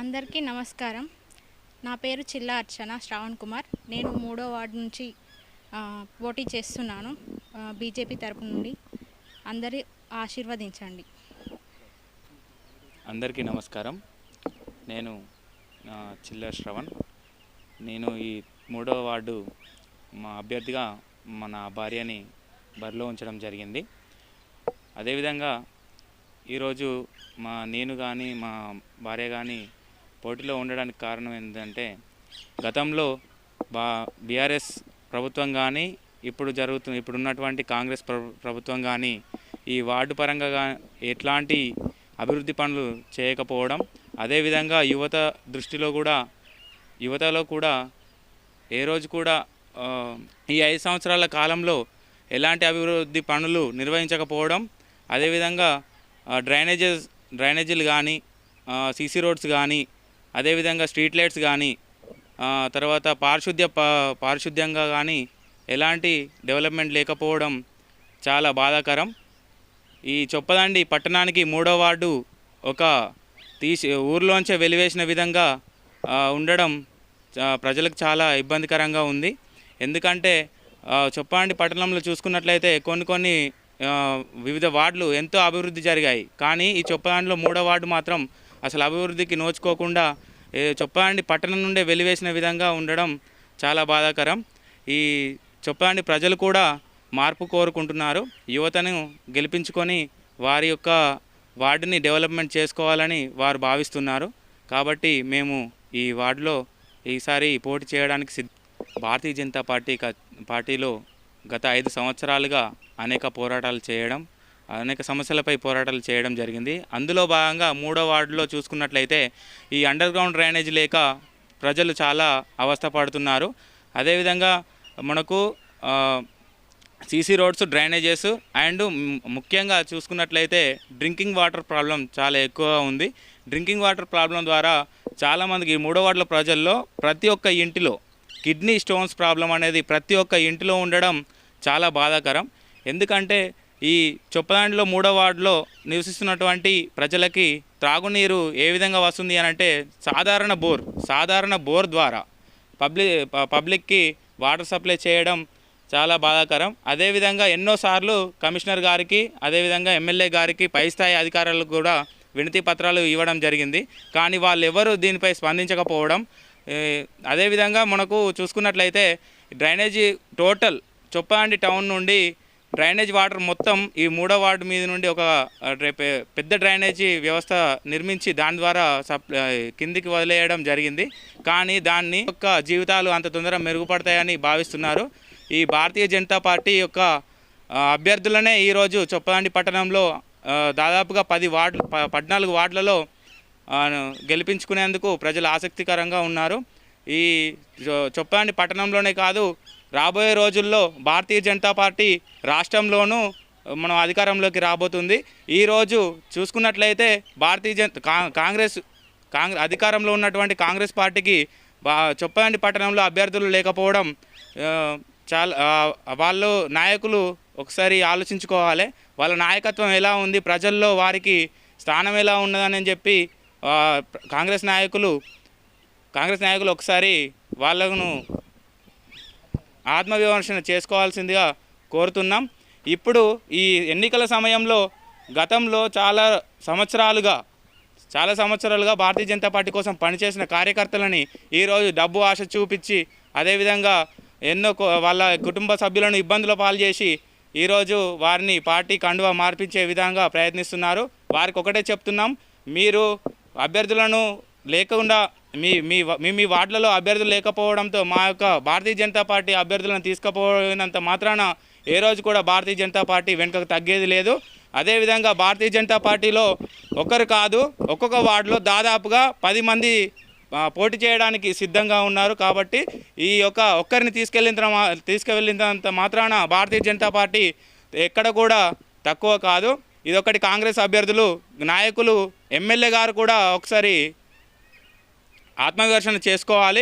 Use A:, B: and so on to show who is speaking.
A: అందరికీ నమస్కారం. నా పేరు చిల్లా అర్చన శ్రావణ్ కుమార్. నేను 3వ వార్డు నుంచి పోటీ చేస్తున్నాను బీజేపీ తరపు నుండి. అందరి ఆశీర్వదించండి.
B: అందరికీ నమస్కారం. నేను చిల్లా శ్రవణ్. నేను ఈ 3వ వార్డు మా అభ్యర్థిగా మన భార్యని బరిలో ఉంచడం జరిగింది. అదేవిధంగా ఈరోజు నేను కానీ మా భార్య కానీ పోటీలో ఉండడానికి కారణం ఏంటంటే, గతంలో బీఆర్ఎస్ ప్రభుత్వం కానీ ఇప్పుడున్నటువంటి కాంగ్రెస్ ప్రభుత్వం కానీ ఈ వార్డు పరంగా ఎట్లాంటి అభివృద్ధి పనులు చేయకపోవడం, అదేవిధంగా యువతలో కూడా ఏ రోజు కూడా ఈ 5 సంవత్సరాల కాలంలో ఎలాంటి అభివృద్ధి పనులు నిర్వహించకపోవడం, అదేవిధంగా డ్రైనేజీలు కానీ, సీసీ రోడ్స్ కానీ, అదేవిధంగా స్ట్రీట్ లైట్స్ కానీ, తర్వాత పారిశుద్ధ్యంగా కానీ ఎలాంటి డెవలప్మెంట్ లేకపోవడం చాలా బాధాకరం. ఈ చొప్పదండి పట్టణానికి 3వ వార్డు ఒక ఊర్లోంచే వెలివేసిన విధంగా ఉండడం ప్రజలకు చాలా ఇబ్బందికరంగా ఉంది. ఎందుకంటే చొప్పదండి పట్టణంలో చూసుకున్నట్లయితే కొన్ని వివిధ వార్డులు ఎంతో అభివృద్ధి జరిగాయి. కానీ ఈ చొప్పదండిలో 3వ వార్డు మాత్రం అసలు అభివృద్ధికి నోచుకోకుండా చొప్పదండి పట్టణం నుండే వెలివేసిన విధంగా ఉండడం చాలా బాధాకరం. ఈ చొప్పదండి ప్రజలు కూడా మార్పు కోరుకుంటున్నారు. యువతను గెలిపించుకొని వారి యొక్క వార్డుని డెవలప్మెంట్ చేసుకోవాలని వారు భావిస్తున్నారు. కాబట్టి మేము ఈ వార్డులో ఈసారి పోటీ చేయడానికి భారతీయ జనతా పార్టీలో గత 5 సంవత్సరాలుగా అనేక సమస్యలపై పోరాటాలు చేయడం జరిగింది. అందులో భాగంగా 3వ వార్డులో చూసుకున్నట్లయితే ఈ అండర్ గ్రౌండ్ డ్రైనేజ్ లేక ప్రజలు చాలా అవస్థపడుతున్నారు. అదేవిధంగా మనకు సీసీ రోడ్స్, డ్రైనేజెస్ అండ్ ముఖ్యంగా చూసుకున్నట్లయితే డ్రింకింగ్ వాటర్ ప్రాబ్లం చాలా ఎక్కువగా ఉంది. డ్రింకింగ్ వాటర్ ప్రాబ్లం ద్వారా చాలామందికి 3వ వార్డుల ప్రజల్లో ప్రతి ఒక్క ఇంటిలో కిడ్నీ స్టోన్స్ ప్రాబ్లం అనేది ప్రతి ఒక్క ఇంటిలో ఉండడం చాలా బాధాకరం. ఎందుకంటే ఈ చొప్పదండిలో 3వ వార్డులో నివసిస్తున్నటువంటి ప్రజలకి త్రాగునీరు ఏ విధంగా వస్తుంది అని అంటే సాధారణ బోర్ ద్వారా పబ్లిక్కి వాటర్ సప్లై చేయడం చాలా బాధాకరం. అదేవిధంగా ఎన్నోసార్లు కమిషనర్ గారికి, అదేవిధంగా ఎమ్మెల్యే గారికి, పై స్థాయి అధికారులకు కూడా వినతి పత్రాలు ఇవ్వడం జరిగింది. కానీ వాళ్ళు ఎవరు దీనిపై స్పందించకపోవడం. అదేవిధంగా మనకు చూసుకున్నట్లయితే డ్రైనేజీ టోటల్ చొప్పదండి టౌన్ నుండి డ్రైనేజ్ వాటర్ మొత్తం ఈ 3వ వార్డు మీద నుండి ఒక పెద్ద డ్రైనేజీ వ్యవస్థ నిర్మించి దాని ద్వారా కిందికి వదిలేయడం జరిగింది. కానీ దాన్ని యొక్క జీవితాలు అంత తొందరగా మెరుగుపడతాయని భావిస్తున్నారు. ఈ భారతీయ జనతా పార్టీ యొక్క అభ్యర్థులనే ఈరోజు చొప్పదండి పట్టణంలో దాదాపుగా 14 వార్డులలో గెలిపించుకునేందుకు ప్రజలు ఆసక్తికరంగా ఉన్నారు. ఈ చొప్పదండి పట్టణంలోనే కాదు, రాబోయే రోజుల్లో భారతీయ జనతా పార్టీ రాష్ట్రంలోనూ మనం అధికారంలోకి రాబోతుంది. ఈరోజు చూసుకున్నట్లయితే కాంగ్రెస్ అధికారంలో ఉన్నటువంటి కాంగ్రెస్ పార్టీకి చొప్పదండి పట్టణంలో అభ్యర్థులు లేకపోవడం వాళ్ళు నాయకులు ఒకసారి ఆలోచించుకోవాలి. వాళ్ళ నాయకత్వం ఎలా ఉంది, ప్రజల్లో వారికి స్థానం ఎలా ఉన్నదని చెప్పి కాంగ్రెస్ నాయకులు ఒకసారి వాళ్ళను ఆత్మవిమర్శన చేసుకోవాల్సిందిగా కోరుతున్నాం. ఇప్పుడు ఈ ఎన్నికల సమయంలో గతంలో చాలా సంవత్సరాలుగా భారతీయ జనతా పార్టీ కోసం పనిచేసిన కార్యకర్తలని ఈరోజు డబ్బు ఆశ చూపించి, అదేవిధంగా ఎన్నో వాళ్ళ కుటుంబ సభ్యులను ఇబ్బందుల పాలు చేసి ఈరోజు వారిని పార్టీ కండువా మార్పించే విధంగా ప్రయత్నిస్తున్నారు. వారికి ఒకటే చెప్తున్నాం, మీరు అభ్యర్థులను లేకుండా మీ వార్డులలో అభ్యర్థులు లేకపోవడంతో మా యొక్క భారతీయ జనతా పార్టీ అభ్యర్థులను తీసుకుపోయినంత మాత్రాన ఏ రోజు కూడా భారతీయ జనతా పార్టీ వెనుకకు తగ్గేది లేదు. అదేవిధంగా భారతీయ జనతా పార్టీలో ఒకరు కాదు, ఒక్కొక్క వార్డులో దాదాపుగా 10 మంది పోటీ చేయడానికి సిద్ధంగా ఉన్నారు. కాబట్టి ఈ యొక్క ఒక్కరిని తీసుకువెళ్ళినంత మాత్రాన భారతీయ జనతా పార్టీ ఎక్కడ కూడా తక్కువ కాదు. ఇదొకటి కాంగ్రెస్ అభ్యర్థులు, నాయకులు, ఎమ్మెల్యే గారు కూడా ఒకసారి ఆత్మవిమర్శన చేసుకోవాలి.